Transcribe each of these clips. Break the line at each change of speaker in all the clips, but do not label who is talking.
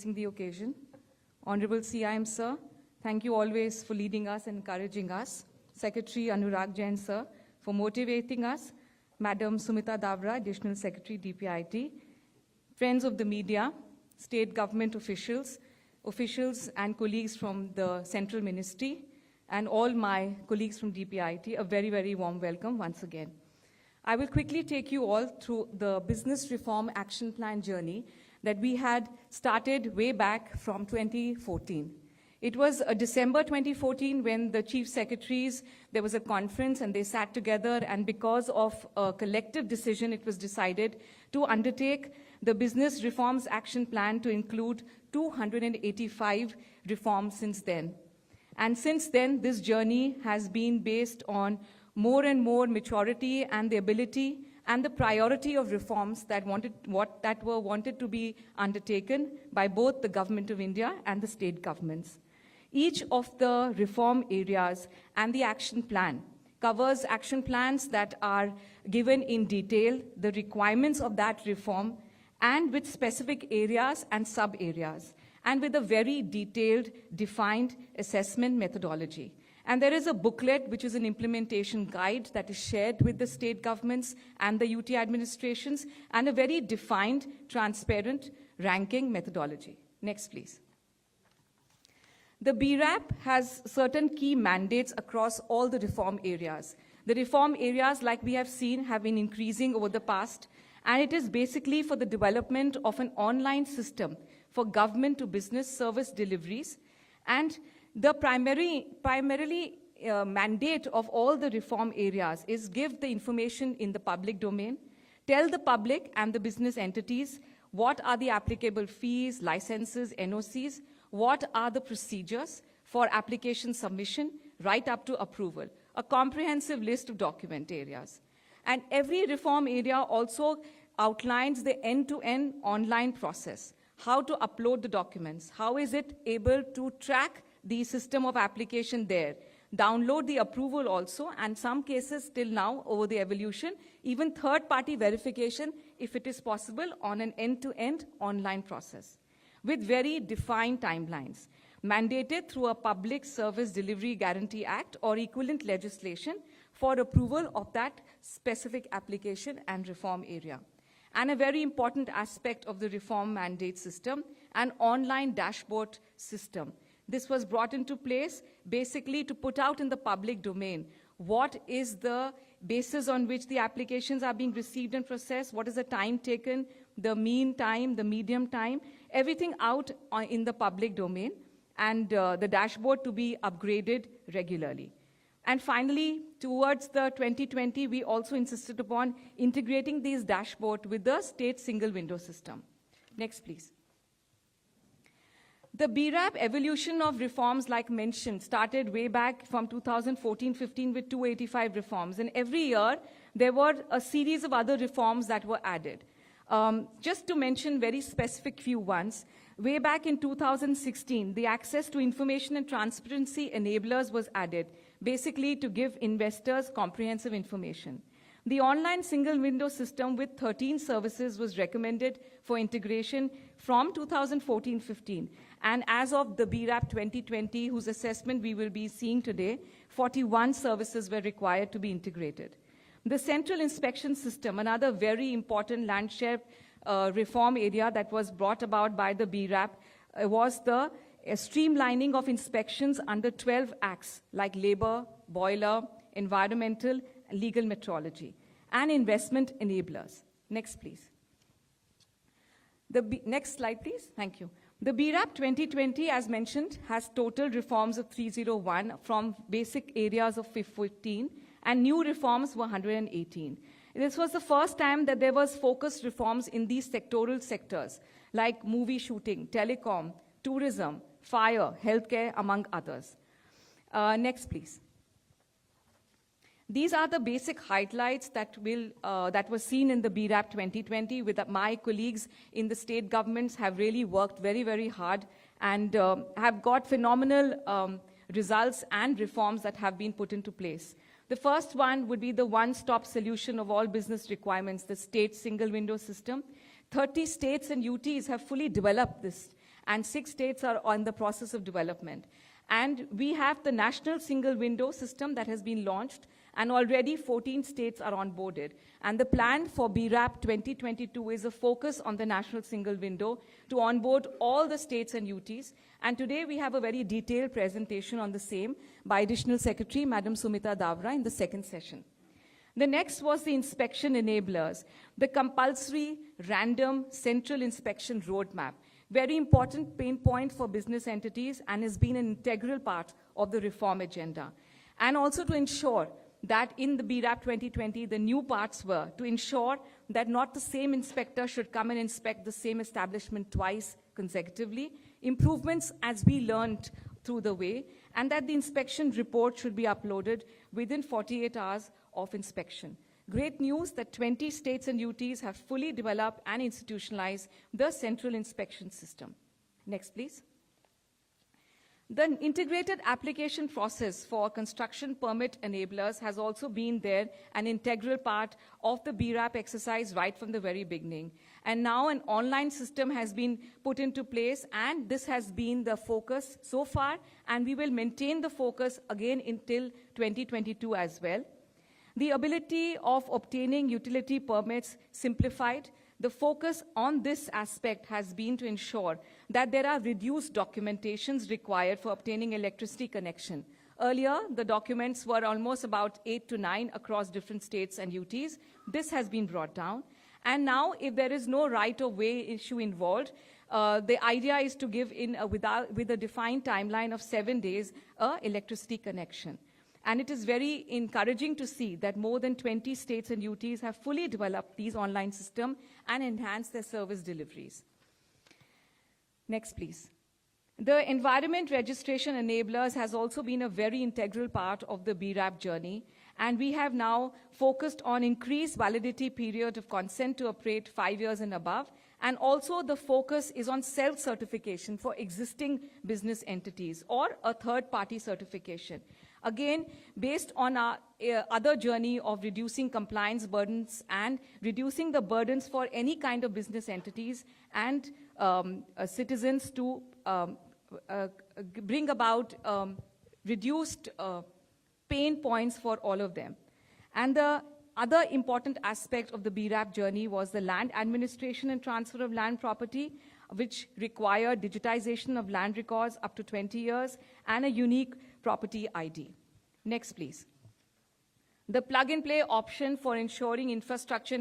gracing the occasion. Honorable CIM Sir, thank you always for leading us and encouraging us. Secretary Anurag Jain Sir, for motivating us. Madam Sumita Davra, Additional Secretary, DPIT. Friends of the media, state government officials and colleagues from the Central Ministry, and all my colleagues from DPIT, a very, very warm welcome once again. I will quickly take you all through the Business Reform Action Plan journey that we had started way back from 2014. It was December 2014 when the chief secretaries, there was a conference and they sat together, and because of a collective decision, it was decided to undertake the Business Reforms Action Plan to include 285 reforms since then. And since then, this journey has been based on more and more maturity and the ability and the priority of reforms that were wanted to be undertaken by both the Government of India and the state governments. Each of the reform areas and the action plan covers action plans that are given in detail, the requirements of that reform, and with specific areas and sub-areas, and with a very detailed, defined assessment methodology. And there is a booklet, which is an implementation guide that is shared with the state governments and the UT administrations, and a very defined, transparent ranking methodology. Next, please. The BRAP has certain key mandates across all the reform areas. The reform areas, like we have seen, have been increasing over the past, and it is basically for the development of an online system for government to business service deliveries. And the primarily mandate of all the reform areas is give the information in the public domain, tell the public and the business entities what are the applicable fees, licenses, NOCs, what are the procedures for application submission right up to approval, a comprehensive list of document areas. And every reform area also outlines the end-to-end online process, how to upload the documents, how is it able to track the system of application there, download the approval also, and some cases till now over the evolution, even third-party verification if it is possible on an end-to-end online process with very defined timelines, mandated through a Public Service Delivery Guarantee Act or equivalent legislation for approval of that specific application and reform area. And a very important aspect of the reform mandate system, an online dashboard system. This was brought into place basically to put out in the public domain what is the basis on which the applications are being received and processed, what is the time taken, the mean time, the medium time, everything out in the public domain, and the dashboard to be upgraded regularly. And finally, towards the 2020, we also insisted upon integrating these dashboards with the state single window system. Next, please. The BRAP evolution of reforms, like mentioned, started way back from 2014-15 with 285 reforms. And every year, there were a series of other reforms that were added. Just to mention very specific few ones, way back in 2016, the Access to Information and Transparency Enablers was added, basically to give investors comprehensive information. The online single window system with 13 services was recommended for integration from 2014-15. And as of the BRAP 2020, whose assessment we will be seeing today, 41 services were required to be integrated. The central inspection system, another very important land share reform area that was brought about by the BRAP, was the streamlining of inspections under 12 acts like labor, boiler, environmental, legal metrology, and investment enablers. Next, please. Next slide, please. Thank you. The BRAP 2020, as mentioned, has total reforms of 301 from basic areas of 15, and new reforms were 118. This was the first time that there was focused reforms in these sectoral sectors, like movie shooting, telecom, tourism, fire, healthcare, among others. Next, please. These are the basic highlights that were seen in the BRAP 2020, with my colleagues in the state governments have really worked very, very hard and have got phenomenal results and reforms that have been put into place. The first one would be the one-stop solution of all business requirements, the state single window system. 30 states and UTs have fully developed this, and 6 states are on the process of development. And we have the national single window system that has been launched, and already 14 states are onboarded. And the plan for BRAP 2022 is a focus on the national single window to onboard all the states and UTs. And today we have a very detailed presentation on the same by Additional Secretary, Madam Sumita Davra, in the second session. The next was the inspection enablers, the compulsory random central inspection roadmap. Very important pain point for business entities and has been an integral part of the reform agenda. And also to ensure that in the BRAP 2020, the new parts were to ensure that not the same inspector should come and inspect the same establishment twice consecutively, improvements as we learned through the way, and that the inspection report should be uploaded within 48 hours of inspection. Great news that 20 states and UTs have fully developed and institutionalized the central inspection system. Next, please. The integrated application process for construction permit enablers has also been there, an integral part of the BRAP exercise right from the very beginning. And now an online system has been put into place, and this has been the focus so far, and we will maintain the focus again until 2022 as well. The ability of obtaining utility permits simplified. The focus on this aspect has been to ensure that there are reduced documentations required for obtaining electricity connection. Earlier, the documents were almost about 8 to 9 across different states and UTs. This has been brought down. And now, if there is no right-of-way issue involved, the idea is to give in with a defined timeline of 7 days electricity connection. And it is very encouraging to see that more than 20 states and UTs have fully developed these online systems and enhanced their service deliveries. Next, please. The environment registration enablers has also been a very integral part of the BRAP journey, and we have now focused on increased validity period of consent to operate 5 years and above, and also the focus is on self-certification for existing business entities or a third-party certification. Again, based on our other journey of reducing compliance burdens and reducing the burdens for any kind of business entities and citizens to bring about reduced pain points for all of them. And the other important aspect of the BRAP journey was the land administration and transfer of land property, which required digitization of land records up to 20 years and a unique property ID. Next, please. The plug-and-play option for ensuring infrastructure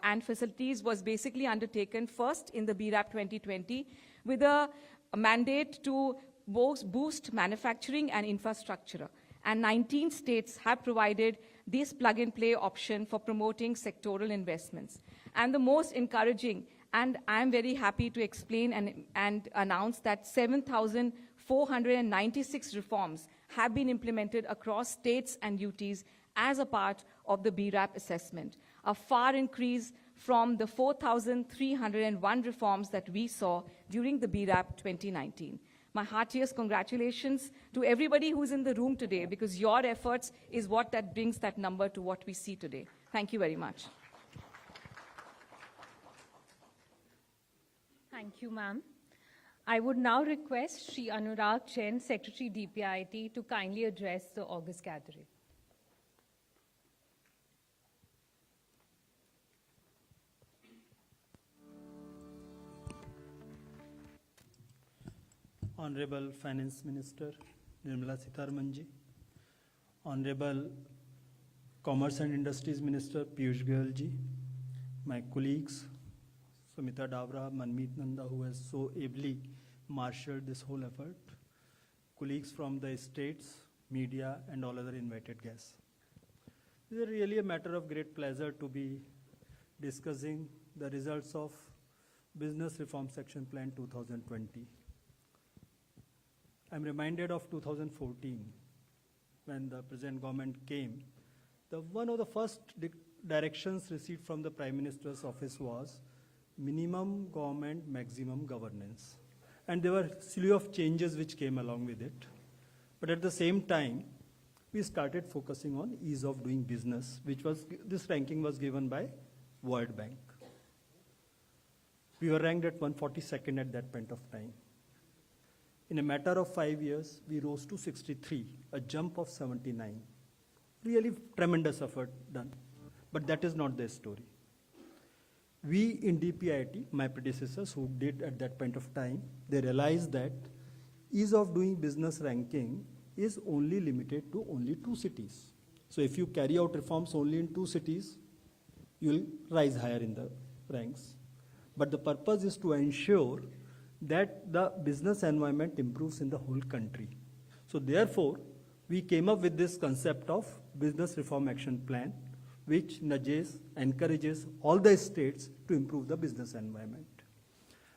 and facilities was basically undertaken first in the BRAP 2020 with a mandate to boost manufacturing and infrastructure. And 19 states have provided this plug-and-play option for promoting sectoral investments. And the most encouraging, and I'm very happy to explain and announce that 7,496 reforms have been implemented across states and UTs as a part of the BRAP assessment, a far increase from the 4,301 reforms that we saw during the BRAP 2019. My heartiest congratulations to everybody who's in the room today, because your efforts is what that brings that number to what we see today. Thank you very much.
Thank you, ma'am. I would now request Shri Anurag Jain, Secretary DPIIT, to kindly address the August gathering.
Honorable Finance Minister Nirmala Sitharaman ji, Honorable Commerce and Industries Minister Piyush Goyal ji, my colleagues Sumita Davra, Manmeet Nanda, who has so ably marshaled this whole effort, colleagues from the states, media, and all other invited guests. It is really a matter of great pleasure to be discussing the results of Business Reform Section Plan 2020. I'm reminded of 2014, when the present government came. One of the first directions received from the Prime Minister's office was minimum government, maximum governance. And there were a slew of changes which came along with it. But at the same time, we started focusing on ease of doing business, this ranking was given by World Bank. We were ranked at 142nd at that point of time. In a matter of 5 years, we rose to 63, a jump of 79. Really tremendous effort done. But that is not the story. We in DPIT, my predecessors who did at that point of time, they realized that ease of doing business ranking is only limited to only 2 cities. So if you carry out reforms only in 2 cities, you will rise higher in the ranks. But the purpose is to ensure that the business environment improves in the whole country. So therefore, we came up with this concept of business reform action plan, which nudges, encourages all the states to improve the business environment.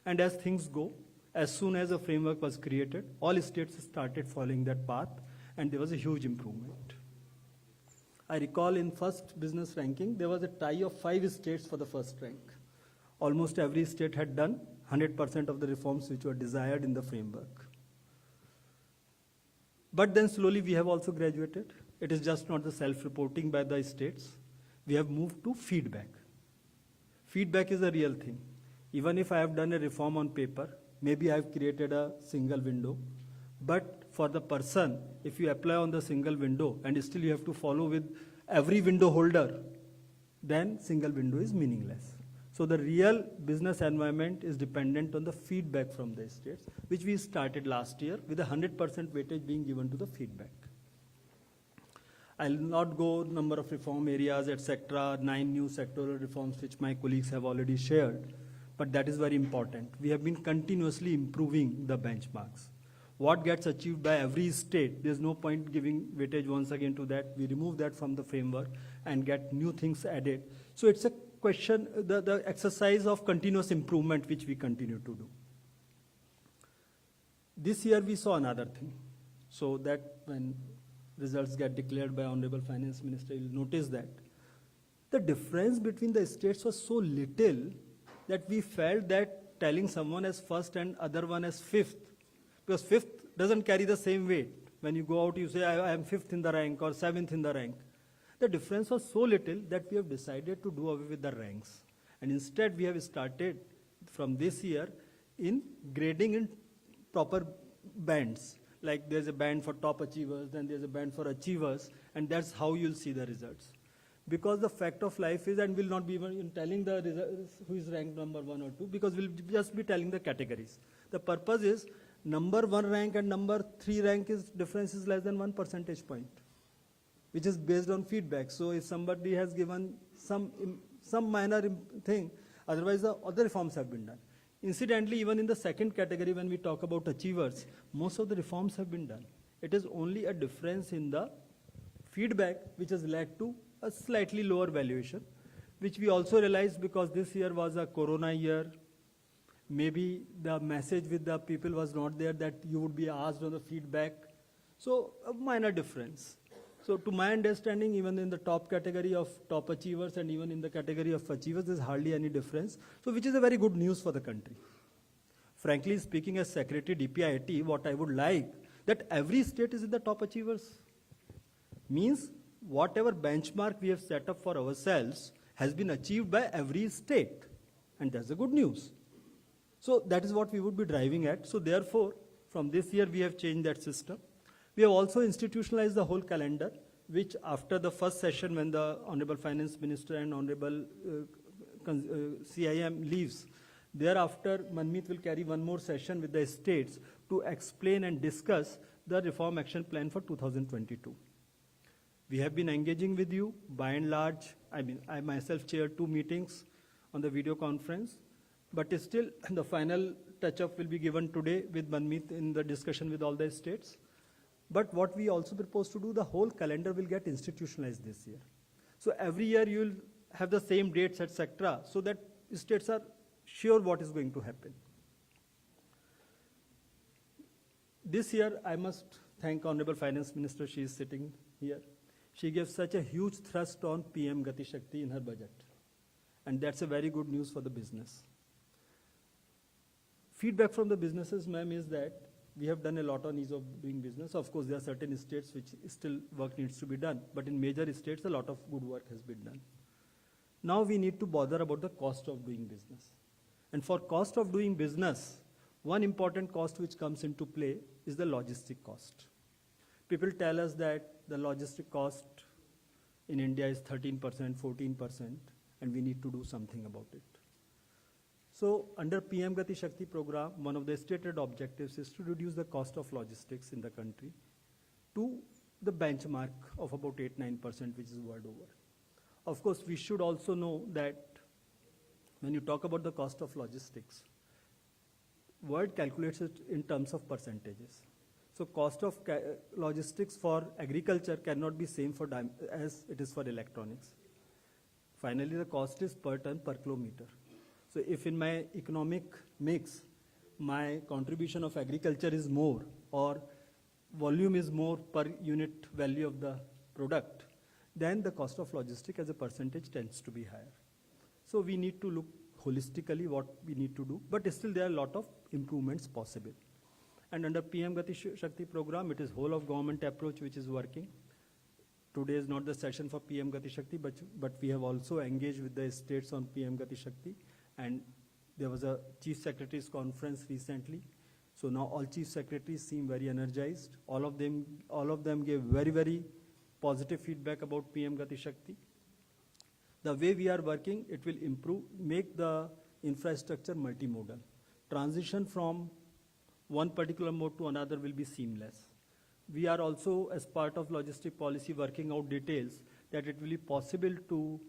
And as things go, as soon as a framework was created, all states started following that path, and there was a huge improvement. I recall in first business ranking, there was a tie of 5 states for the first rank. Almost every state had done 100% of the reforms which were desired in the framework. But then slowly we have also graduated. It is just not the self-reporting by the states. We have moved to feedback. Feedback is a real thing. Even if I have done a reform on paper, maybe I have created a single window, but for the person, if you apply on the single window and still you have to follow with every window holder, then single window is meaningless. So the real business environment is dependent on the feedback from the states, which we started last year with 100% weightage being given to the feedback. I'll not go number of reform areas, etc., 9 new sectoral reforms which my colleagues have already shared, but that is very important. We have been continuously improving the benchmarks. What gets achieved by every state, there's no point giving weightage once again to that. We remove that from the framework and get new things added. So it's a question, the exercise of continuous improvement which we continue to do. This year we saw another thing. So that when results get declared by Honorable Finance Minister, you'll notice that the difference between the states was so little that we felt that telling someone as first and other one as fifth, because fifth doesn't carry the same weight. When you go out, you say, I am 5th in the rank or 7th in the rank. The difference was so little that we have decided to do away with the ranks. And instead, we have started from this year in grading in proper bands. Like there's a band for top achievers, then there's a band for achievers, and that's how you'll see the results. Because the fact of life is, and we'll not be even telling the results, who is ranked number 1 or 2, because we'll just be telling the categories. The purpose is, number 1 rank and number 3 rank is difference is less than 1 percentage point, which is based on feedback. So if somebody has given some minor thing, otherwise the other reforms have been done. Incidentally, even in the second category, when we talk about achievers, most of the reforms have been done. It is only a difference in the feedback which has led to a slightly lower valuation, which we also realized because this year was a corona year. Maybe the message with the people was not there that you would be asked on the feedback. So a minor difference. So to my understanding, even in the top category of top achievers and even in the category of achievers, there's hardly any difference. So which is a very good news for the country. Frankly speaking, as Secretary DPIT, what I would like, that every state is in the top achievers. Means whatever benchmark we have set up for ourselves has been achieved by every state. And that's the good news. So that is what we would be driving at. So therefore, from this year, we have changed that system. We have also institutionalized the whole calendar, which after the first session when the Honorable Finance Minister and Honorable CIM leaves, thereafter Manmeet will carry one more session with the states to explain and discuss the reform action plan for 2022. We have been engaging with you by and large. I myself chaired 2 meetings on the video conference, but still the final touch-up will be given today with Manmeet in the discussion with all the states. But what we also propose to do, the whole calendar will get institutionalized this year. So every year you will have the same dates, etc., so that states are sure what is going to happen. This year, I must thank Honorable Finance Minister. She is sitting here. She gave such a huge thrust on PM Gati Shakti in her budget. And that's a very good news for the business. Feedback from the businesses, ma'am, is that we have done a lot on ease of doing business. Of course, there are certain states which still work needs to be done, but in major states, a lot of good work has been done. Now we need to bother about the cost of doing business. And for cost of doing business, one important cost which comes into play is the logistic cost. People tell us that the logistic cost in India is 13%, 14%, and we need to do something about it. So under PM Gati Shakti program, one of the stated objectives is to reduce the cost of logistics in the country to the benchmark of about 8-9%, which is world over. Of course, we should also know that when you talk about the cost of logistics, world calculates it in terms of percentages. So cost of logistics for agriculture cannot be same for as it is for electronics. Finally, the cost is per ton per kilometer. So if in my economic mix, my contribution of agriculture is more or volume is more per unit value of the product, then the cost of logistics as a percentage tends to be higher. So we need to look holistically what we need to do, but still there are a lot of improvements possible. And under PM Gati Shakti program, it is whole of government approach which is working. Today is not the session for PM Gati Shakti, but we have also engaged with the states on PM Gati Shakti, and there was a Chief Secretary's conference recently. So now all Chief Secretaries seem very energized. All of them gave very, very positive feedback about PM Gati Shakti. The way we are working, it will improve, make the infrastructure multimodal. Transition from one particular mode to another will be seamless. We are also, as part of logistic policy, working out details that it will be possible to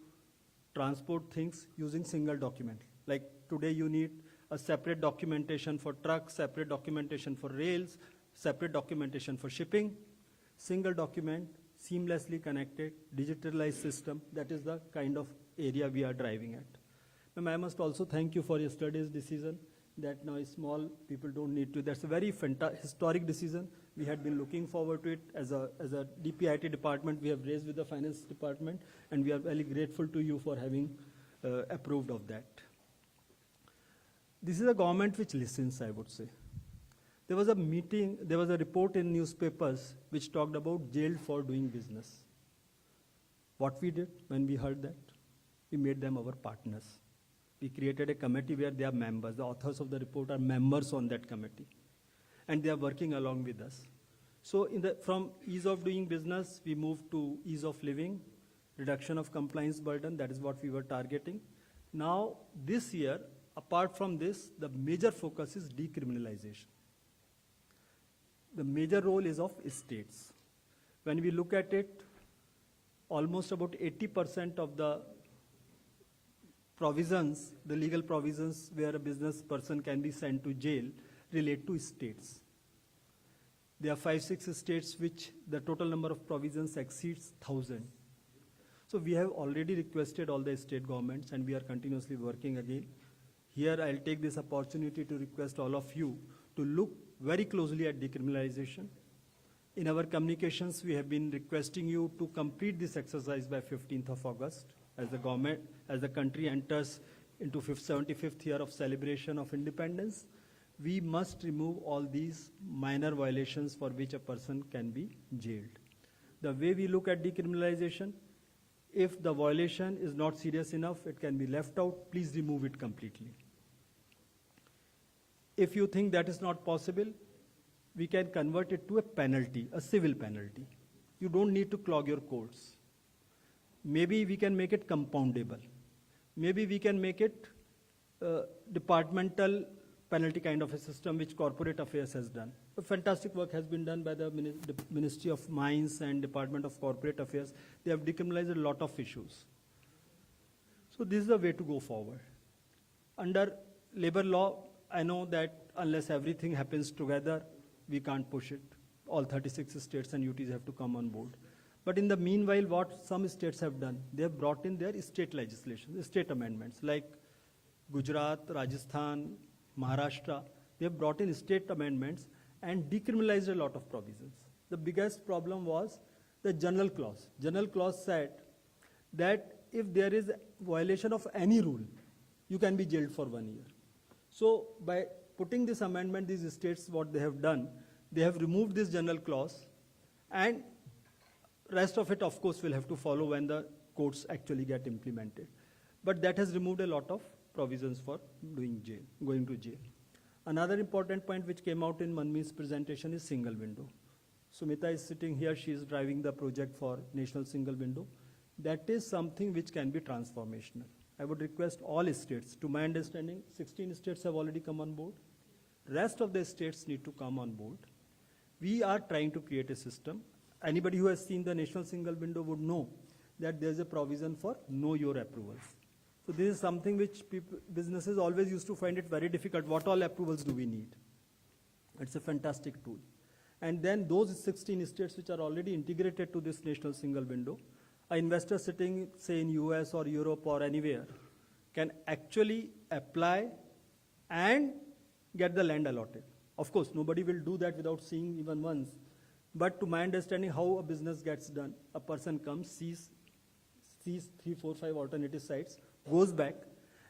transport things using single document. Like today you need a separate documentation for trucks, separate documentation for rails, separate documentation for shipping. Single document, seamlessly connected, digitalized system, that is the kind of area we are driving at. Ma'am, I must also thank you for yesterday's decision that now small people don't need to. That's a very historic decision. We had been looking forward to it as a DPIT department. We have raised with the finance department, and we are very grateful to you for having approved of that. This is a government which listens, I would say. There was a meeting, there was a report in newspapers which talked about jailed for doing business. What we did when we heard that? We made them our partners. We created a committee where they are members. The authors of the report are members on that committee. And they are working along with us. So from ease of doing business, we moved to ease of living, reduction of compliance burden. That is what we were targeting. Now, this year, apart from this, the major focus is decriminalization. The major role is of states. When we look at it, almost about 80% of the provisions, the legal provisions where a business person can be sent to jail relate to states. There are 5-6 states which the total number of provisions exceeds 1,000. So we have already requested all the state governments, and we are continuously working again. Here I'll take this opportunity to request all of you to look very closely at decriminalization. In our communications, we have been requesting you to complete this exercise by 15th of August as the government, as the country enters into 75th year of celebration of independence. We must remove all these minor violations for which a person can be jailed. The way we look at decriminalization, if the violation is not serious enough, it can be left out, please remove it completely. If you think that is not possible, we can convert it to a penalty, a civil penalty. You don't need to clog your courts. Maybe we can make it compoundable. Maybe we can make it departmental penalty kind of a system which Corporate Affairs has done. Fantastic work has been done by the Ministry of Mines and Department of Corporate Affairs. They have decriminalized a lot of issues. So this is the way to go forward. Under labor law, I know that unless everything happens together, we can't push it. All 36 states and UTs have to come on board. But in the meanwhile, what some states have done, they have brought in their state legislation, state amendments, like Gujarat, Rajasthan, Maharashtra. They have brought in state amendments and decriminalized a lot of provisions. The biggest problem was the general clause. General clause said that if there is a violation of any rule, you can be jailed for 1 year. So by putting this amendment, these states, what they have done, they have removed this general clause, and rest of it, of course, will have to follow when the courts actually get implemented. But that has removed a lot of provisions for going to jail. Another important point which came out in Manmeet's presentation is single window. Sumita is sitting here, she is driving the project for National Single Window. That is something which can be transformational. I would request all states, to my understanding, 16 states have already come on board. Rest of the states need to come on board. We are trying to create a system. Anybody who has seen the National Single Window would know that there is a provision for know your approvals. So this is something which businesses always used to find it very difficult. What all approvals do we need? It's a fantastic tool. And then those 16 states which are already integrated to this National Single Window, an investor sitting, say, in US or Europe or anywhere, can actually apply and get the land allotted. Of course, nobody will do that without seeing even once. But to my understanding, how a business gets done, a person comes, sees 3, 4, 5 alternative sites, goes back,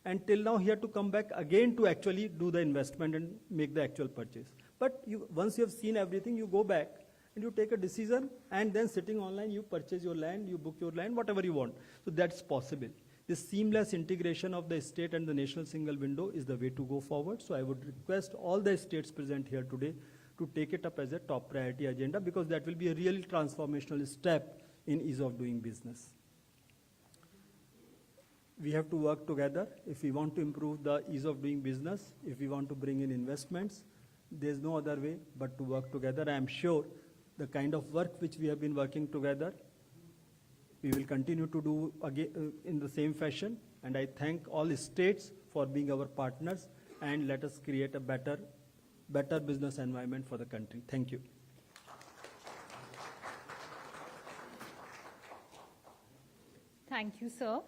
and till now he had to come back again to actually do the investment and make the actual purchase. But once you have seen everything, you go back and you take a decision, and then sitting online, you purchase your land, you book your land, whatever you want. So that's possible. This seamless integration of the state and the National Single Window is the way to go forward. So I would request all the states present here today to take it up as a top priority agenda, because that will be a really transformational step in ease of doing business. We have to work together if we want to improve the ease of doing business, if we want to bring in investments. There's no other way but to work together. I am sure the kind of work which we have been working together, we will continue to do again in the same fashion. And I thank all the states for being our partners, and let us create a better business environment for the country. Thank you.
Thank you, sir.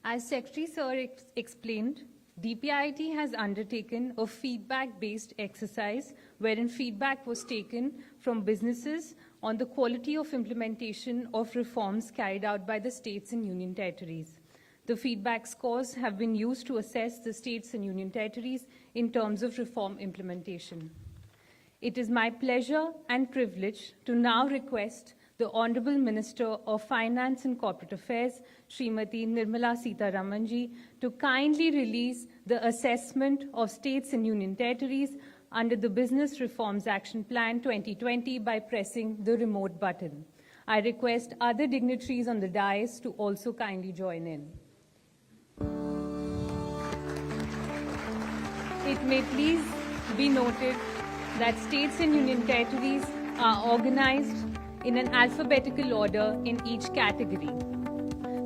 As Secretary Sir explained, DPIIT has undertaken a feedback-based exercise wherein feedback was taken from businesses on the quality of implementation of reforms carried out by the states and union territories. The feedback scores have been used to assess the states and union territories in terms of reform implementation. It is my pleasure and privilege to now request the Honorable Minister of Finance and Corporate Affairs, Srimati Nirmala Sitharamanji, to kindly release the assessment of states and union territories under the Business Reforms Action Plan 2020 by pressing the remote button. I request other dignitaries on the dais to also kindly join in. It may please be noted that states and union territories are organized in an alphabetical order in each category.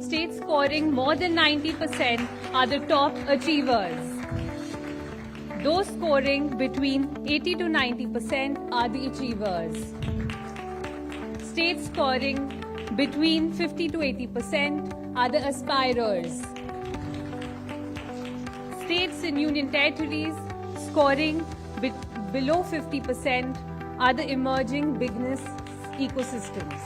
States scoring more than 90% are the top achievers. Those scoring between 80 to 90% are the achievers. States scoring between 50 to 80% are the aspirers. States and union territories scoring below 50% are the emerging business ecosystems.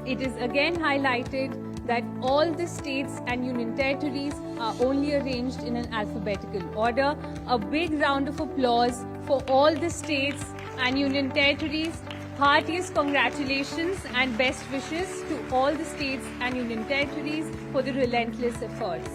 It is again highlighted that all the states and union territories are only arranged in an alphabetical order. A big round of applause for all the states and union territories. Heartiest congratulations and best wishes to all the states and union territories for the relentless efforts.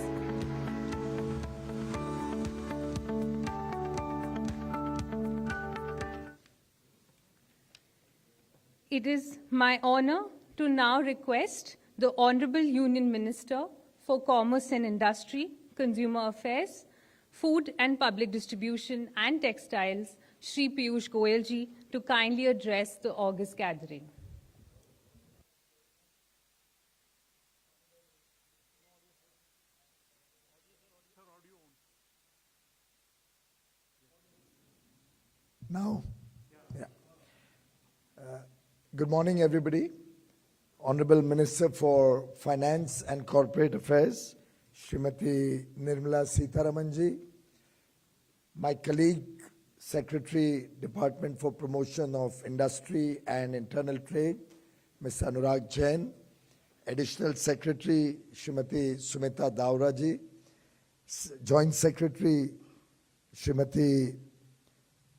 It is my honor to now request the Honorable Union Minister for Commerce and Industry, Consumer Affairs, Food and Public Distribution and Textiles, Shri Piyush Goyal ji, to kindly address the August gathering.
Now? Yeah. Good morning, everybody. Honorable Minister for Finance and Corporate Affairs, Srimati Nirmala Sitharamanji, my colleague, Secretary, Department for Promotion of Industry and Internal Trade, Ms. Anurag Jain, Additional Secretary, Srimati Sumita Davra ji, Joint Secretary, Srimati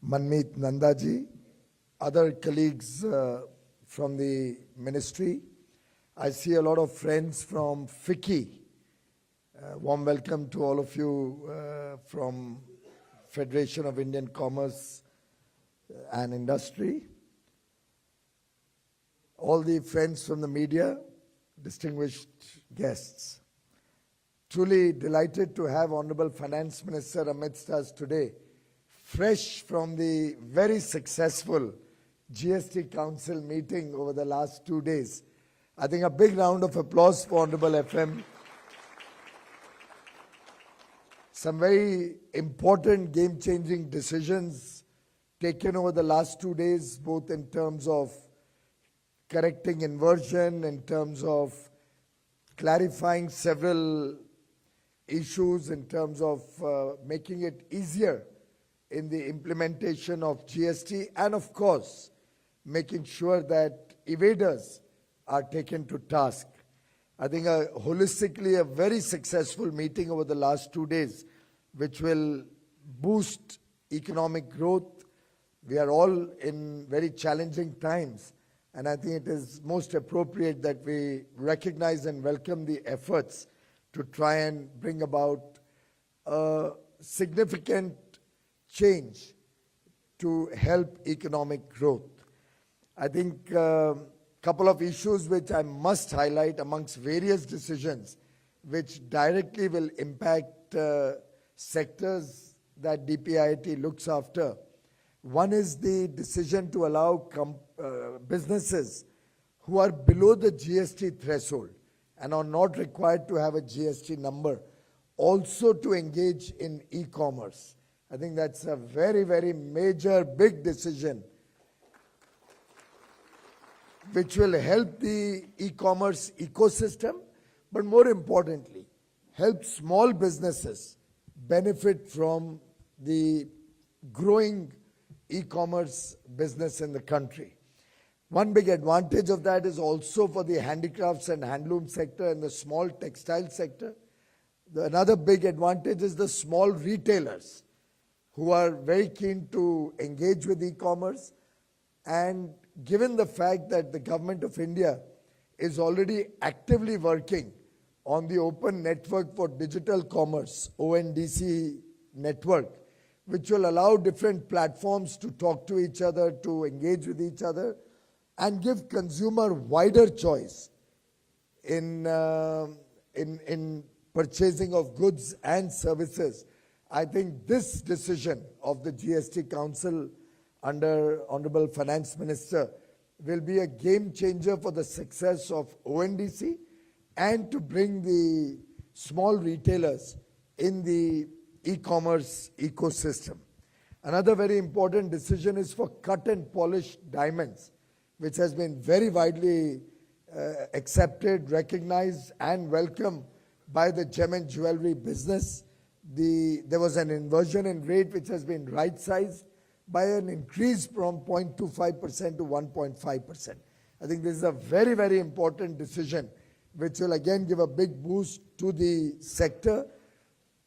Manmeet Nanda ji, other colleagues from the ministry. I see a lot of friends from FICCI, Warm welcome to all of you from Federation of Indian Commerce and Industry. All the friends from the media, distinguished guests. Truly delighted to have Honorable Finance Minister amidst us today, fresh from the very successful GST Council meeting over the last 2 days. I think a big round of applause for Honorable FM. Some very important game-changing decisions taken over the last 2 days, both in terms of correcting inversion, in terms of clarifying several issues, in terms of making it easier in the implementation of GST, and of course, making sure that evaders are taken to task. I think holistically a very successful meeting over the last 2 days, which will boost economic growth. We are all in very challenging times, and I think it is most appropriate that we recognize and welcome the efforts to try and bring about a significant change to help economic growth. I think couple of issues which I must highlight amongst various decisions which directly will impact sectors that DPIIT looks after. One is the decision to allow businesses who are below the GST threshold and are not required to have a GST number also to engage in e-commerce. I think that's a very, very major, big decision which will help the e-commerce ecosystem, but more importantly, help small businesses benefit from the growing e-commerce business in the country. One big advantage of that is also for the handicrafts and handloom sector and the small textile sector. Another big advantage is the small retailers who are very keen to engage with e-commerce, and given the fact that the Government of India is already actively working on the Open Network for Digital Commerce, ONDC network, which will allow different platforms to talk to each other, to engage with each other, and give consumer wider choice in purchasing of goods and services. I think this decision of the GST Council under Honorable Finance Minister will be a game changer for the success of ONDC and to bring the small retailers in the e-commerce ecosystem. Another very important decision is for cut and polish diamonds, which has been very widely accepted, recognized and welcomed by the gem and jewelry business. There was an inversion in rate which has been right-sized by an increase from 0.25% to 1.5%. I think this is a very, very important decision which will again give a big boost to the sector.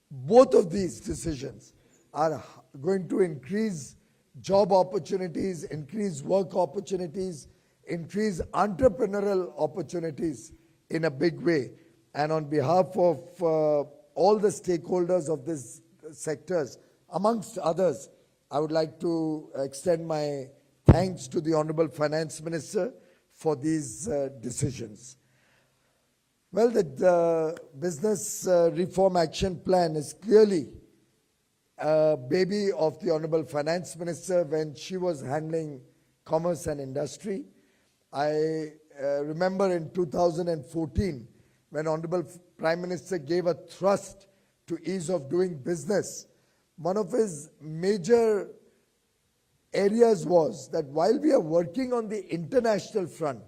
Both of these decisions are going to increase job opportunities, increase work opportunities, increase entrepreneurial opportunities in a big way. And on behalf of all the stakeholders of these sectors, amongst others, I would like to extend my thanks to the Honorable Finance Minister for these decisions. Well, the Business Reform Action Plan is clearly a baby of the Honorable Finance Minister when she was handling commerce and industry. I remember in 2014 when Honorable Prime Minister gave a thrust to ease of doing business. One of his major areas was that while we are working on the international front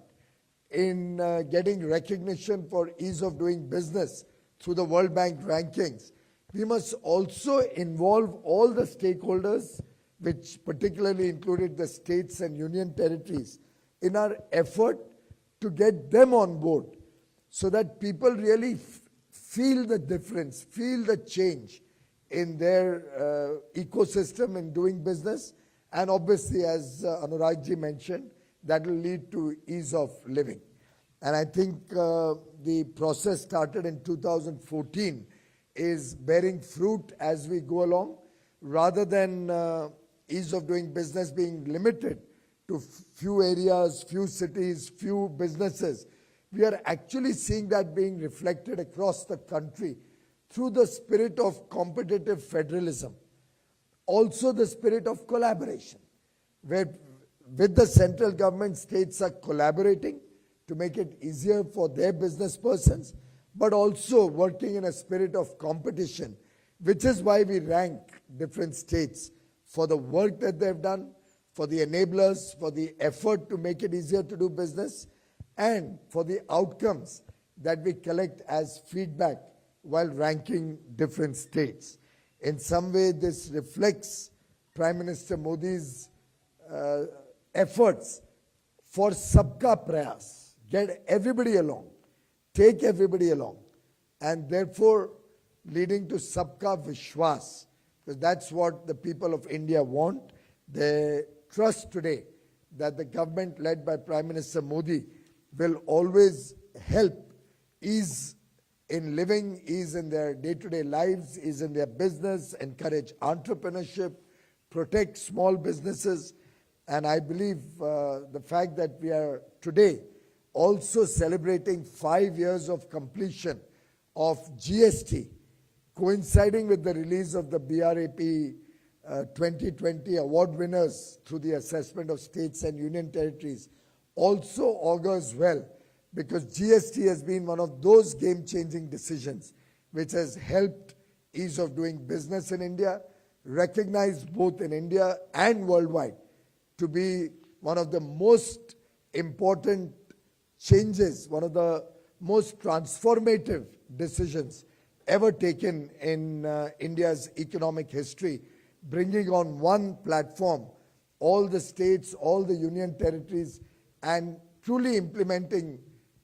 in getting recognition for ease of doing business through the World Bank rankings, we must also involve all the stakeholders, which particularly included the states and union territories, in our effort to get them on board so that people really feel the difference, feel the change in their ecosystem in doing business. And obviously, as Anurag ji mentioned, that will lead to ease of living. And I think the process started in 2014 is bearing fruit as we go along, rather than ease of doing business being limited to few areas, few cities, few businesses. We are actually seeing that being reflected across the country through the spirit of competitive federalism. Also the spirit of collaboration, where with the central government, states are collaborating to make it easier for their business persons, but also working in a spirit of competition, which is why we rank different states for the work that they've done, for the enablers, for the effort to make it easier to do business, and for the outcomes that we collect as feedback while ranking different states. In some way, this reflects Prime Minister Modi's efforts for Sabka Prayas, get everybody along, take everybody along, and therefore leading to Sabka Vishwas, because that's what the people of India want. They trust today that the government led by Prime Minister Modi will always help ease in living, ease in their day-to-day lives, ease in their business, encourage entrepreneurship, protect small businesses. And I believe the fact that we are today also celebrating 5 years of completion of GST, coinciding with the release of the BRAP 2020 award winners through the assessment of states and union territories, also augurs well, because GST has been one of those game-changing decisions which has helped ease of doing business in India, recognized both in India and worldwide to be one of the most important changes, one of the most transformative decisions ever taken in India's economic history, bringing on one platform all the states, all the union territories, and truly implementing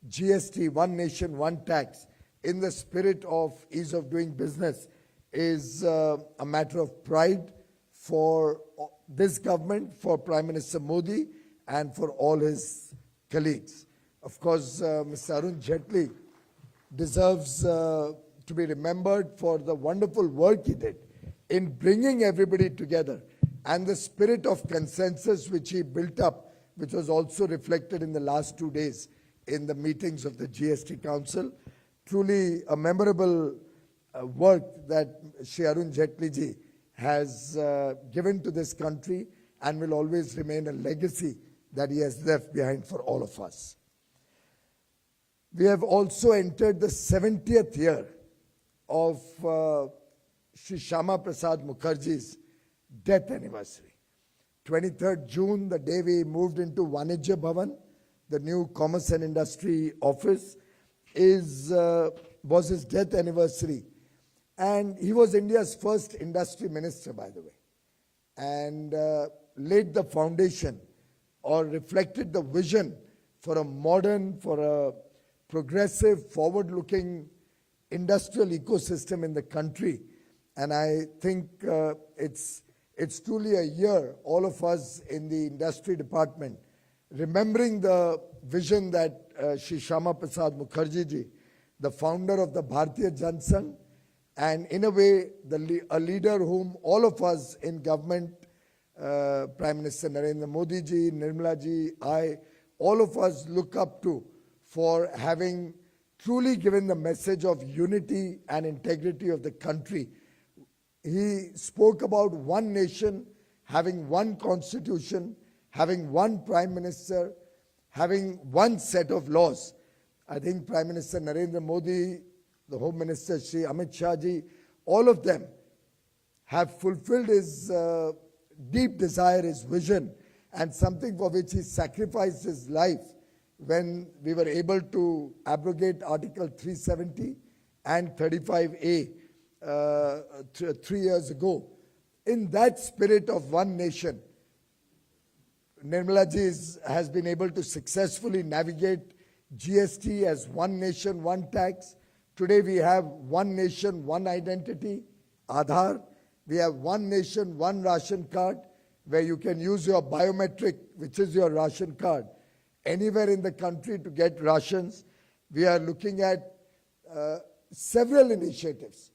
GST, one nation, one tax, in the spirit of ease of doing business is a matter of pride for this government, for Prime Minister Modi, and for all his colleagues. Of course, Mr. Arun Jaitley deserves to be remembered for the wonderful work he did in bringing everybody together, and the spirit of consensus which he built up, which was also reflected in the last 2 days in the meetings of the GST Council. Truly a memorable work that Shri Arun Jaitley ji has given to this country, and will always remain a legacy that he has left behind for all of us. We have also entered the 70th year of Shri Shyama Prasad Mukherjee's death anniversary. 23rd June, the day we moved into Vanijya Bhavan, the new Commerce and Industry office, was his death anniversary. And he was India's first industry minister, by the way, and laid the foundation or reflected the vision for a modern, for a progressive, forward-looking industrial ecosystem in the country. And I think it's truly a year, all of us in the industry department, remembering the vision that Shri Shyama Prasad Mukherjee ji, the founder of the Bharatiya Jansangh, and in a way, a leader whom all of us in government, Prime Minister Narendra Modi ji, Nirmala ji, I, all of us look up to for having truly given the message of unity and integrity of the country. He spoke about one nation, having one constitution, having one prime minister, having one set of laws. I think Prime Minister Narendra Modi, the Home Minister Shri Amit Shah ji, all of them have fulfilled his deep desire, his vision, and something for which he sacrificed his life when we were able to abrogate Article 370 and 35A 3 years ago. In that spirit of one nation, Nirmala ji has been able to successfully navigate GST as one nation, one tax. Today we have one nation, one identity, Aadhaar. We have one nation, one ration card, where you can use your biometric, which is your ration card, anywhere in the country to get rations. We are looking at several initiatives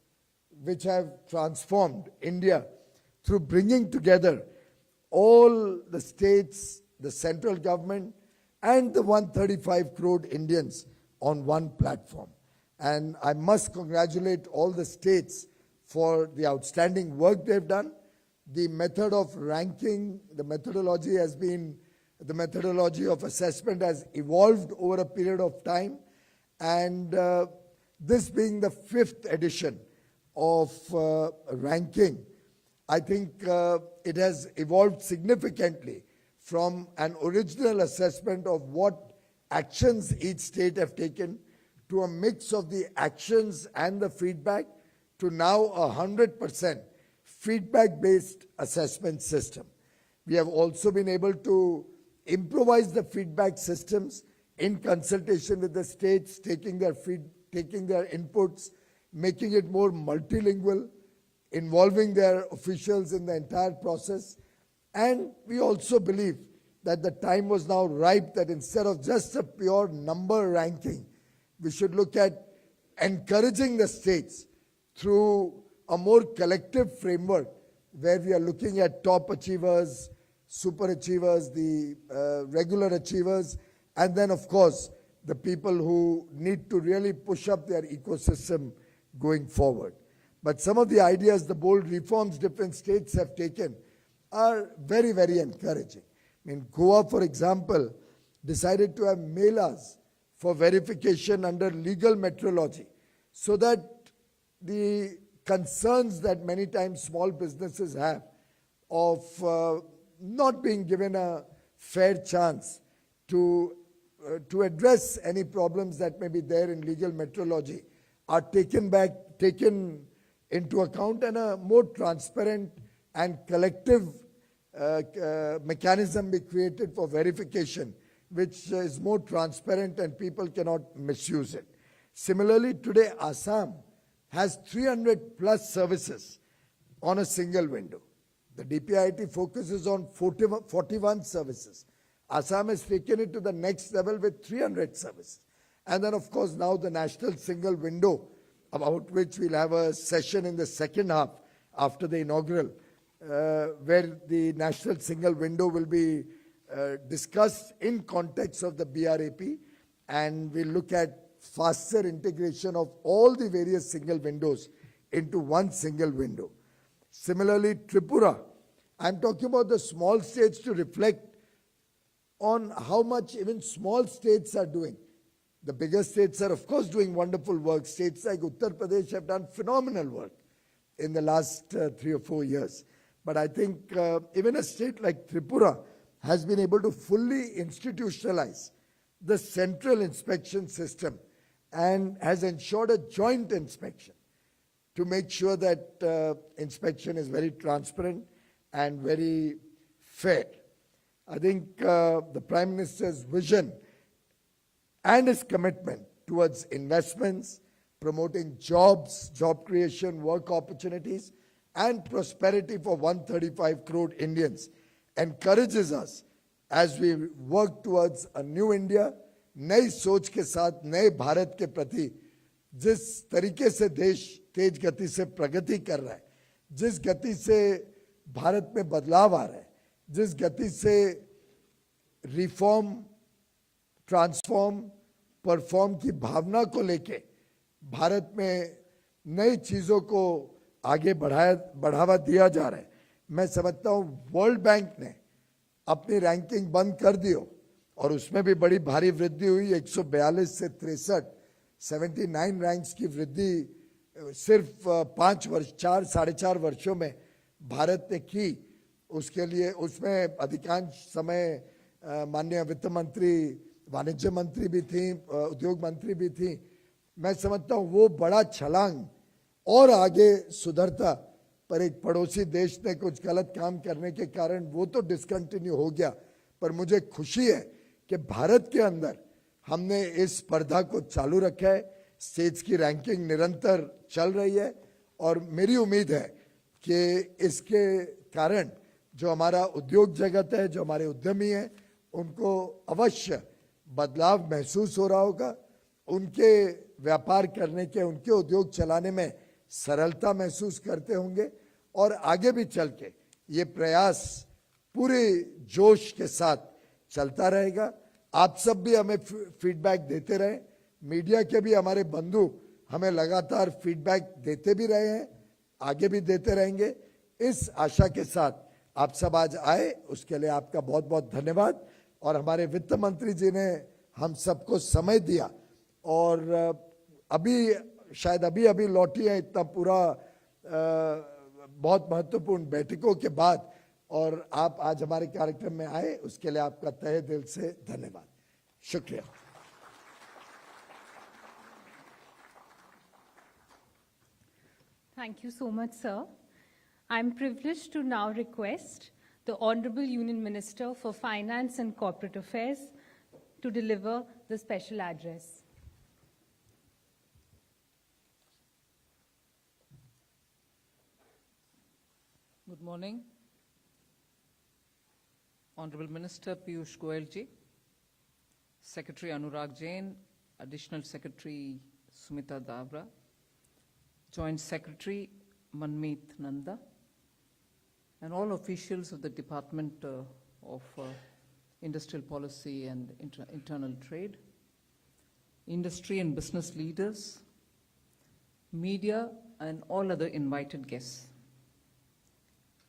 which have transformed India through bringing together all the states, the central government, and the 135 crore Indians on one platform. And I must congratulate all the states for the outstanding work they've done. The method of ranking, the methodology of assessment has evolved over a period of time. And this being the 5th edition of ranking, I think it has evolved significantly from an original assessment of what actions each state have taken to a mix of the actions and the feedback to now 100% feedback-based assessment system. We have also been able to improvise the feedback systems in consultation with the states, taking their inputs, making it more multilingual, involving their officials in the entire process. And we also believe that the time was now ripe that instead of just a pure number ranking, we should look at encouraging the states through a more collective framework where we are looking at top achievers, super achievers, the regular achievers, and then of course the people who need to really push up their ecosystem going forward. But some of the ideas, the bold reforms different states have taken are very, very encouraging. I mean, Goa, for example, decided to have melas for verification under legal metrology so that the concerns that many times small businesses have of not being given a fair chance to address any problems that may be there in legal metrology are taken into account, and a more transparent and collective mechanism be created for verification, which is more transparent and people cannot misuse it. Similarly, today Assam has 300 plus services on a single window. The DPIIT focuses on 41 services. Assam has taken it to the next level with 300 services. And then of course now the national single window, about which we'll have a session in the second half after the inaugural, where the national single window will be discussed in context of the BRAP, and we'll look at faster integration of all the various single windows into one single window. Similarly, Tripura, I'm talking about the small states to reflect on how much even small states are doing. The bigger states are of course doing wonderful work. States like Uttar Pradesh have done phenomenal work in the last 3 or 4 years. But I think even a state like Tripura has been able to fully institutionalize the central inspection system and has ensured a joint inspection to make sure that inspection is very transparent and very fair. I think the Prime Minister's vision and his commitment towards investments, promoting jobs, job creation, work opportunities, and prosperity for 135 crore Indians encourages us as we work towards a new India, नई सोच के साथ नए भारत के प्रति जिस तरीके से देश तेज गति से प्रगति कर रहा है, जिस गति से भारत में बदलाव आ रहा है, जिस गति से रिफॉर्म, ट्रांसफॉर्म, परफॉर्म की भावना को लेके भारत में नई चीजों को आगे बढ़ावा दिया जा रहा है। मैं समझता हूँ वर्ल्ड बैंक ने अपनी रैंकिंग बंद कर दियो और उसमें भी बड़ी भारी वृद्धि हुई, 142 से 63, 79 रैंक्स की वृद्धि सिर्फ 5 वर्ष, 4-4.5 वर्षों में भारत ने की। उसके लिए उसमें अधिकांश समय माननीय वित्त मंत्री, वाणिज्य मंत्री भी थी, उद्योग मंत्री भी थी। मैं समझता हूँ वो बड़ा छलांग और आगे सुधरता, पर एक पड़ोसी देश ने कुछ गलत काम करने के कारण वो तो डिसकंटिन्यू हो गया। पर मुझे खुशी है कि भारत के अंदर हमने इस स्पर्धा को चालू रखा है, स्टेट्स की रैंकिंग निरंतर चल रही है और मेरी उम्मीद है कि इसके कारण जो हमारा उद्योग जगत है, जो हमारे उद्यमी हैं, उनको अवश्य बदलाव महसूस हो रहा होगा। उनके व्यापार करने के, उनके उद्योग चलाने में सरलता महसूस करते होंगे और आगे भी चल के ये प्रयास पूरे जोश के साथ चलता रहेगा। आप सब भी हमें फीडबैक देते रहें, मीडिया के भी हमारे बंधु हमें लगातार फीडबैक देते भी रहे हैं, आगे भी देते रहेंगे। इस आशा के साथ आप सब आज आए, उसके लिए आपका बहुत बहुत धन्यवाद। और हमारे वित्त मंत्री जी ने हम सबको समय दिया और अभी शायद अभी लौटी है इतना पूरा बहुत महत्वपूर्ण बैठकों के बाद, और आप आज हमारे कार्यक्रम में आए, उसके लिए आपका तहे दिल से धन्यवाद, शुक्रिया।
Thank you so much, sir. I'm privileged to now request the Honorable Union Minister for Finance and Corporate Affairs to deliver the special address.
Good morning. Honorable Minister Piyush Goyal ji, Secretary Anurag Jain, Additional Secretary Sumita Davra, Joint Secretary Manmeet Nanda, and all officials of the Department of Industrial Policy and Internal Trade, industry and business leaders, media, and all other invited guests.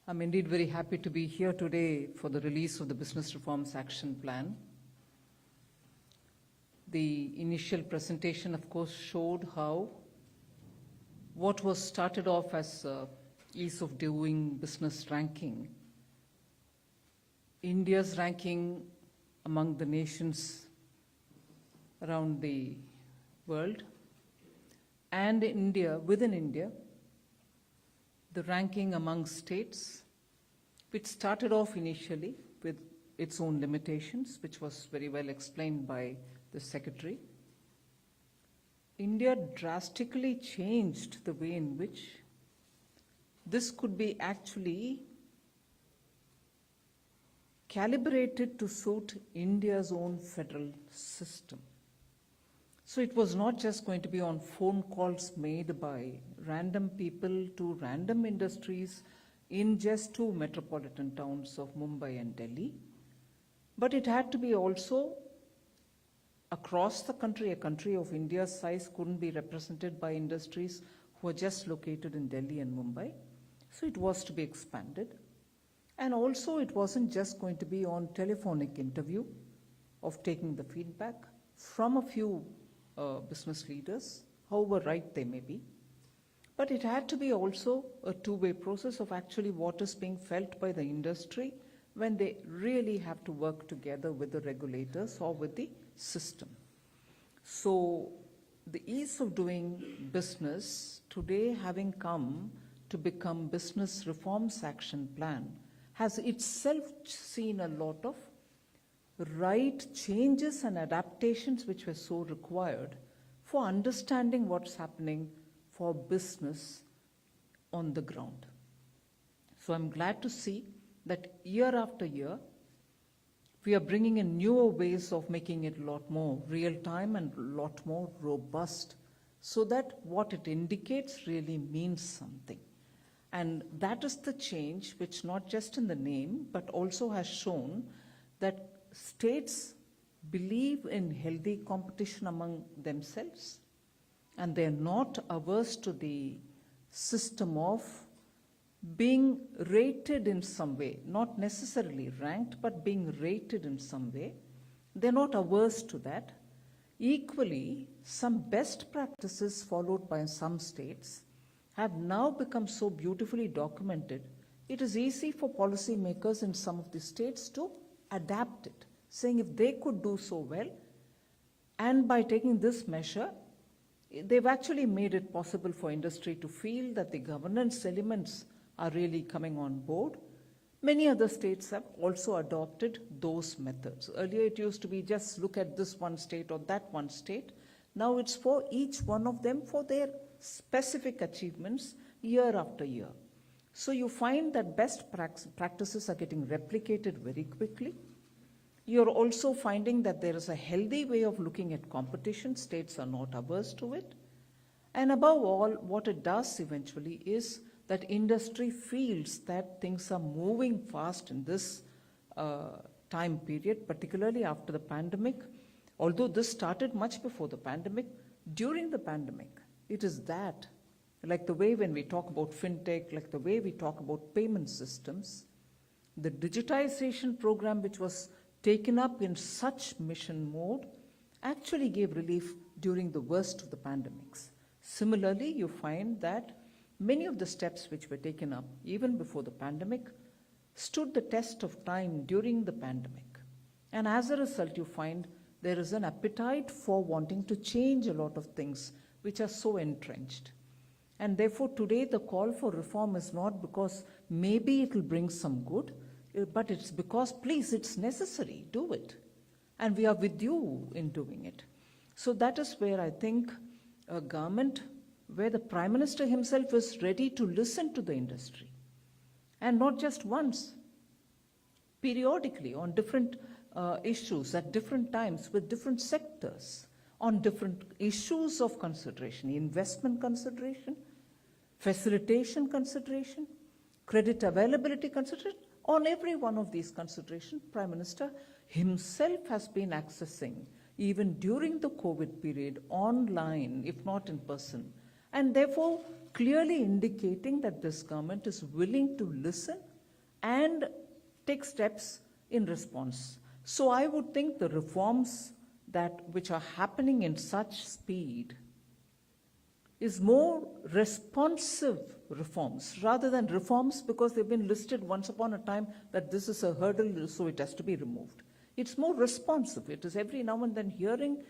I'm indeed very happy to be here today for the release of the Business Reforms Action Plan. The initial presentation, of course, showed how what was started off as ease of doing business ranking, India's ranking among the nations around the world, and India, within India, the ranking among states, which started off initially with its own limitations, which was very well explained by the Secretary. India drastically changed the way in which this could be actually calibrated to suit India's own federal system. So it was not just going to be on phone calls made by random people to random industries in just two metropolitan towns of Mumbai and Delhi, but it had to be also across the country. A country of India's size couldn't be represented by industries who are just located in Delhi and Mumbai. So it was to be expanded. And also it wasn't just going to be on telephonic interview of taking the feedback from a few business leaders, however right they may be, but it had to be also a two-way process of actually what is being felt by the industry when they really have to work together with the regulators or with the system. So the ease of doing business today, having come to become Business Reforms Action Plan, has itself seen a lot of right changes and adaptations which were so required for understanding what's happening for business on the ground. So I'm glad to see that year after year, we are bringing in newer ways of making it a lot more real-time and a lot more robust, so that what it indicates really means something. And that is the change which, not just in the name, but also has shown that states believe in healthy competition among themselves, and they're not averse to the system of being rated in some way, not necessarily ranked, but being rated in some way. They're not averse to that. Equally, some best practices followed by some states have now become so beautifully documented, it is easy for policymakers in some of the states to adapt it, saying if they could do so well, and by taking this measure, they've actually made it possible for industry to feel that the governance elements are really coming on board. Many other states have also adopted those methods. Earlier it used to be just look at this one state or that one state. Now it's for each one of them for their specific achievements year after year. So you find that best practices are getting replicated very quickly. You're also finding that there is a healthy way of looking at competition. States are not averse to it. And above all, what it does eventually is that industry feels that things are moving fast in this time period, particularly after the pandemic. Although this started much before the pandemic, during the pandemic, it is that, like the way when we talk about fintech, like the way we talk about payment systems, the digitization program which was taken up in such mission mode actually gave relief during the worst of the pandemics. Similarly, you find that many of the steps which were taken up even before the pandemic stood the test of time during the pandemic. And as a result, you find there is an appetite for wanting to change a lot of things which are so entrenched. And therefore, today the call for reform is not because maybe it will bring some good, but it's because, please, it's necessary, do it. And we are with you in doing it. So that is where I think a government where the Prime Minister himself is ready to listen to the industry. And not just once, periodically on different issues at different times with different sectors, on different issues of consideration, investment consideration, facilitation consideration, credit availability consideration. On every one of these considerations, Prime Minister himself has been accessing, even during the COVID period, online, if not in person, and therefore clearly indicating that this government is willing to listen and take steps in response. So I would think the reforms which are happening in such speed is more responsive reforms rather than reforms because they've been listed once upon a time that this is a hurdle, so it has to be removed. It's more responsive. It is every now and then hearing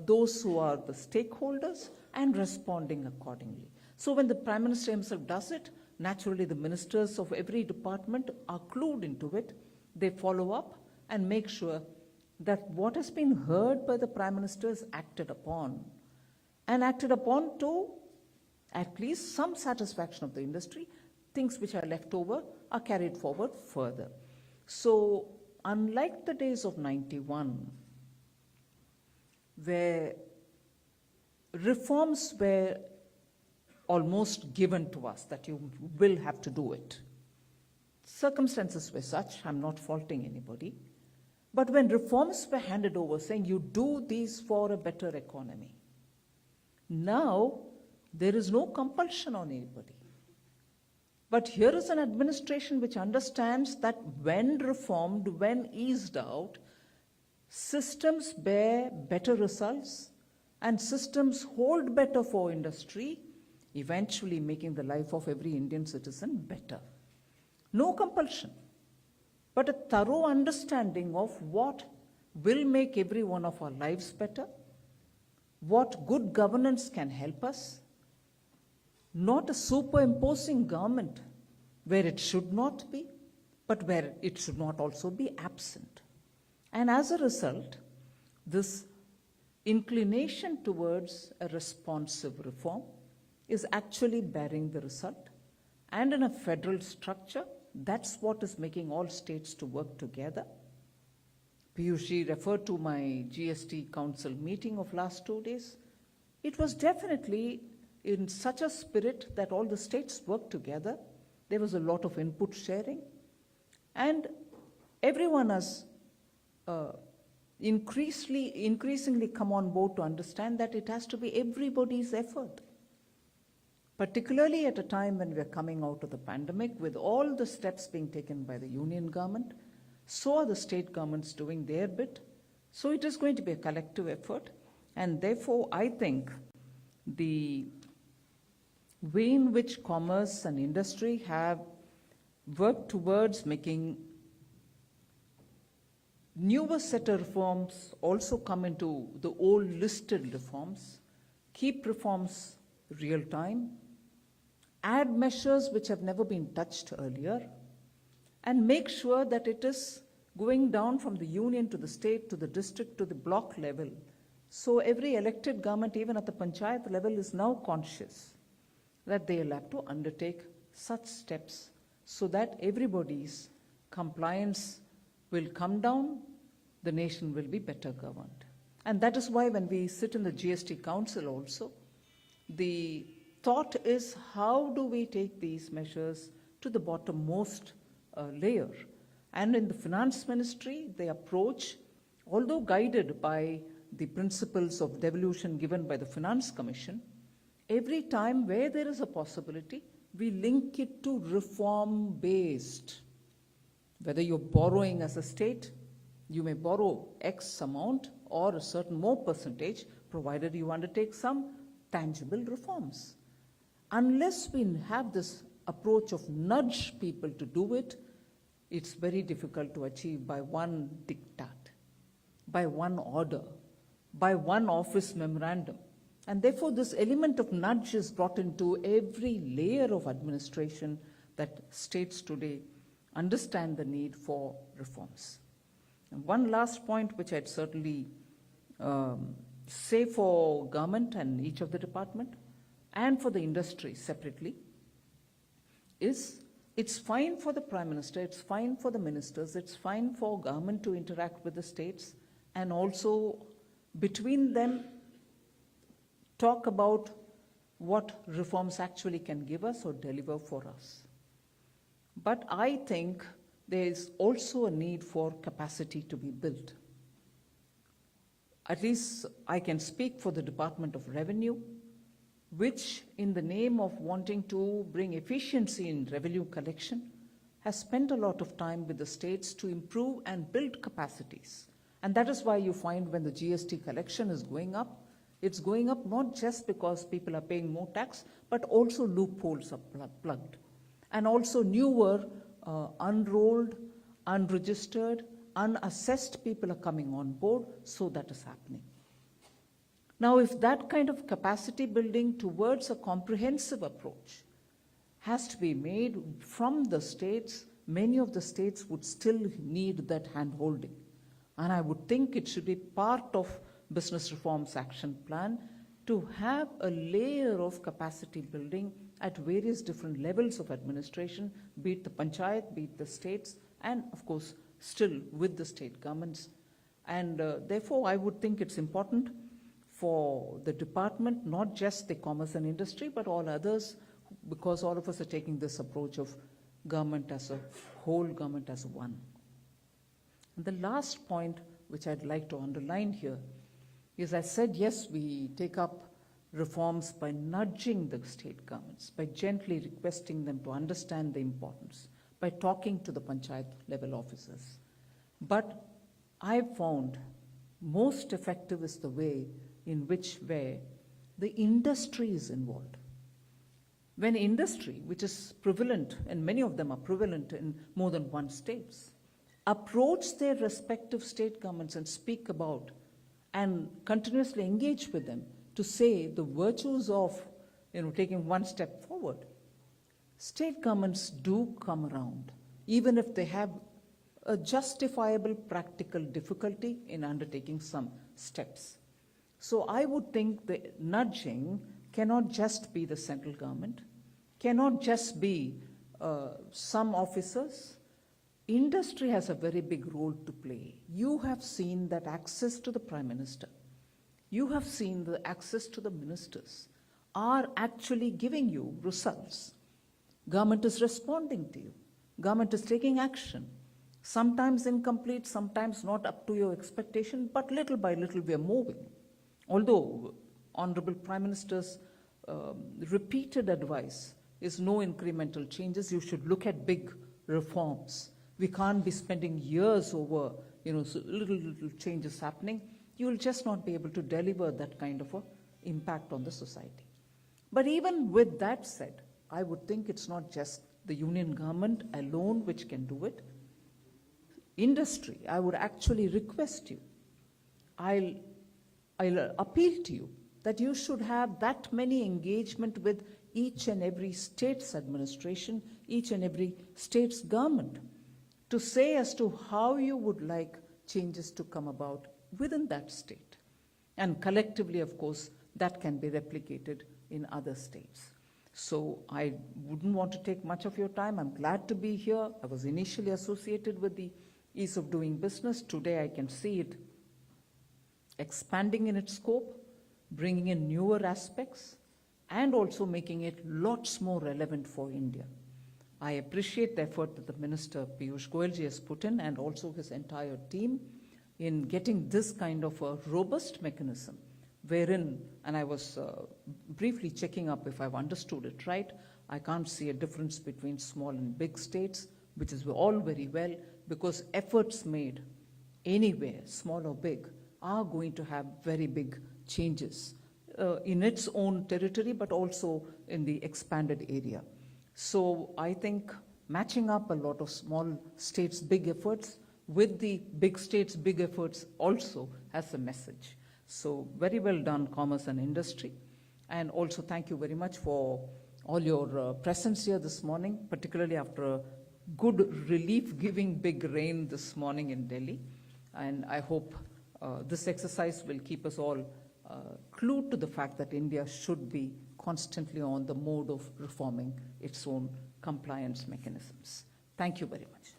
those who are the stakeholders and responding accordingly. So when the Prime Minister himself does it, naturally the ministers of every department are clued into it. They follow up and make sure that what has been heard by the Prime Minister is acted upon, and acted upon to at least some satisfaction of the industry. Things which are left over are carried forward further. So unlike the days of 91, where reforms were almost given to us, that you will have to do it. Circumstances were such, I'm not faulting anybody, but when reforms were handed over saying you do these for a better economy, now there is no compulsion on anybody. But here is an administration which understands that when reformed, when eased out, systems bear better results and systems hold better for industry, eventually making the life of every Indian citizen better. No compulsion, but a thorough understanding of what will make every one of our lives better, what good governance can help us, not a superimposing government where it should not be, but where it should not also be absent. And as a result, this inclination towards a responsive reform is actually bearing the result. And in a federal structure, that's what is making all states to work together. Piyush referred to my GST Council meeting of last 2 days. It was definitely in such a spirit that all the states worked together. There was a lot of input sharing. And everyone has increasingly come on board to understand that it has to be everybody's effort. Particularly at a time when we're coming out of the pandemic, with all the steps being taken by the union government, so are the state governments doing their bit. So it is going to be a collective effort. And therefore, I think the way in which commerce and industry have worked towards making newer set of reforms also come into the old listed reforms, keep reforms real time, add measures which have never been touched earlier, and make sure that it is going down from the union to the state, to the district, to the block level. So every elected government, even at the panchayat level, is now conscious that they will have to undertake such steps so that everybody's compliance will come down, the nation will be better governed. And that is why when we sit in the GST Council also, The thought is, how do we take these measures to the bottommost layer? And in the finance ministry, the approach, although guided by the principles of devolution given by the Finance Commission, every time where there is a possibility, we link it to reform-based. Whether you're borrowing as a state, you may borrow X amount or a certain more percentage, provided you undertake some tangible reforms. Unless we have this approach of nudge people to do it, it's very difficult to achieve by one diktat, by one order, by one office memorandum. And therefore, this element of nudge is brought into every layer of administration that states today understand the need for reforms. And one last point, which I'd certainly say for government and each of the department, and for the industry separately, is it's fine for the Prime Minister, it's fine for the ministers, it's fine for government to interact with the states, and also between them talk about what reforms actually can give us or deliver for us. But I think there is also a need for capacity to be built. At least I can speak for the Department of Revenue, which, in the name of wanting to bring efficiency in revenue collection, has spent a lot of time with the states to improve and build capacities. And that is why you find when the GST collection is going up, it's going up not just because people are paying more tax, but also loopholes are plugged. And also newer, unrolled, unregistered, unassessed people are coming on board, so that is happening. Now, if that kind of capacity building towards a comprehensive approach has to be made from the states, many of the states would still need that hand-holding. And I would think it should be part of Business Reforms Action Plan to have a layer of capacity building at various different levels of administration, be it the panchayat, be it the states, and of course, still with the state governments. And therefore, I would think it's important for the department, not just the commerce and industry, but all others, because all of us are taking this approach of government as a whole, government as one. And the last point, which I'd like to underline here, is I said, yes, we take up reforms by nudging the state governments, by gently requesting them to understand the importance, by talking to the panchayat level officers. But I found most effective is the way in which where the industry is involved. When industry, which is prevalent, and many of them are prevalent in more than one states, approach their respective state governments and speak about and continuously engage with them to say the virtues of taking one step forward, state governments do come around, even if they have a justifiable practical difficulty in undertaking some steps. So I would think the nudging cannot just be the central government, cannot just be some officers. Industry has a very big role to play. You have seen that access to the Prime Minister, you have seen the access to the ministers are actually giving you results. Government is responding to you. Government is taking action. Sometimes incomplete, sometimes not up to your expectation, but little by little we are moving. Although Honorable Prime Minister's repeated advice is no incremental changes, you should look at big reforms. We can't be spending years over, so little changes happening. You will just not be able to deliver that kind of a impact on the society. But even with that said, I would think it's not just the union government alone which can do it. Industry, I would actually request you, I'll appeal to you that you should have that many engagement with each and every state's administration, each and every state's government, to say as to how you would like changes to come about within that state. And collectively, of course, that can be replicated in other states. So I wouldn't want to take much of your time. I'm glad to be here. I was initially associated with the ease of doing business. Today I can see it expanding in its scope, bringing in newer aspects, and also making it lots more relevant for India. I appreciate the effort that the Minister Piyush Goyal has put in, and also his entire team, in getting this kind of a robust mechanism wherein, and I was briefly checking up if I've understood it right, I can't see a difference between small and big states, which is all very well, because efforts made anywhere, small or big, are going to have very big changes in its own territory, but also in the expanded area. So I think matching up a lot of small states' big efforts with the big states' big efforts also has a message. So very well done, Commerce and Industry. And also thank you very much for all your presence here this morning, particularly after a good relief-giving big rain this morning in Delhi. And I hope this exercise will keep us all glued to the fact that India should be constantly on the mode of reforming its own compliance mechanisms. Thank you very much.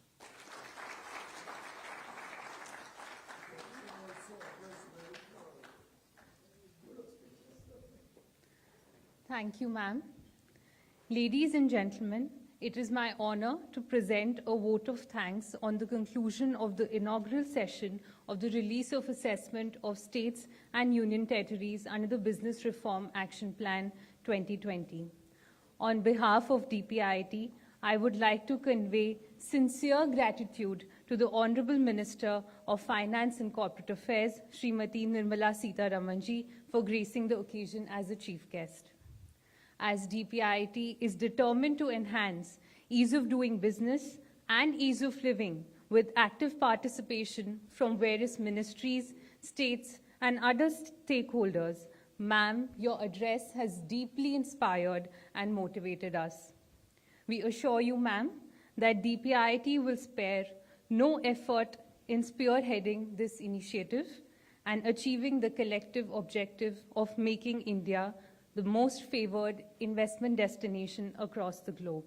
Thank you, ma'am. Ladies and gentlemen, it is my honor to present a vote of thanks on the conclusion of the inaugural session of the release of assessment of states and union territories under the Business Reform Action Plan 2020. On behalf of DPIIT, I would like to convey sincere gratitude to the Honorable Minister of Finance and Corporate Affairs, Srimati Nirmala Sitharamanji, for gracing the occasion as a chief guest. As DPIIT is determined to enhance ease of doing business and ease of living with active participation from various ministries, states, and other stakeholders, ma'am, your address has deeply inspired and motivated us. We assure you, ma'am, that DPIIT will spare no effort in spearheading this initiative and achieving the collective objective of making India the most favored investment destination across the globe.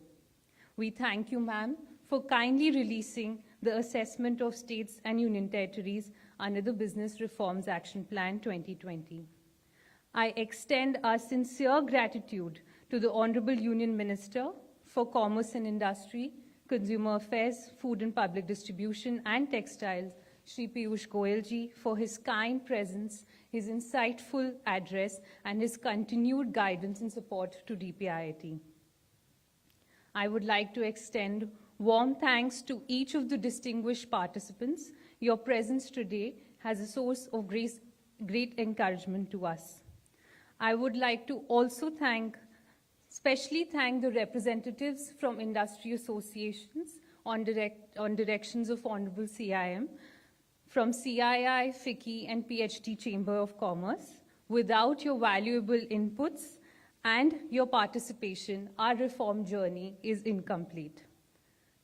We thank you, ma'am, for kindly releasing the assessment of states and union territories under the Business Reforms Action Plan 2020. I extend our sincere gratitude to the Honorable Union Minister for Commerce and Industry, Consumer Affairs, Food and Public Distribution, and Textiles, Shri Piyush Goyal ji, for his kind presence, his insightful address, and his continued guidance and support to DPIIT. I would like to extend warm thanks to each of the distinguished participants. Your presence today has a source of great encouragement to us. I would like to also especially thank the representatives from industry associations on directions of Honorable CIM, from CII, FICCI, and PhD Chamber of Commerce. Without your valuable inputs and your participation, our reform journey is incomplete.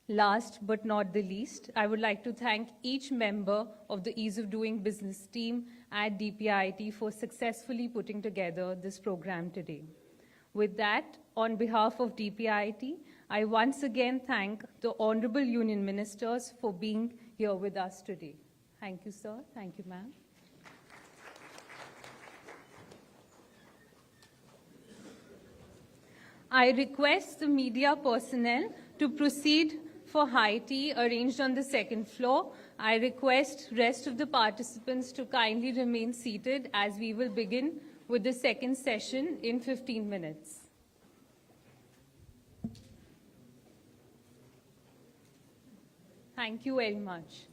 Last but not the least, I would like to thank each member of the Ease of Doing Business team at DPIIT for successfully putting together this program today. With that, on behalf of DPIIT, I once again thank the Honorable Union Ministers for being here with us today. Thank you, sir. Thank you, ma'am. I request the media personnel to proceed for high tea arranged on the second floor. I request rest of the participants to kindly remain seated as we will begin with the second session in 15 minutes. Thank you very much.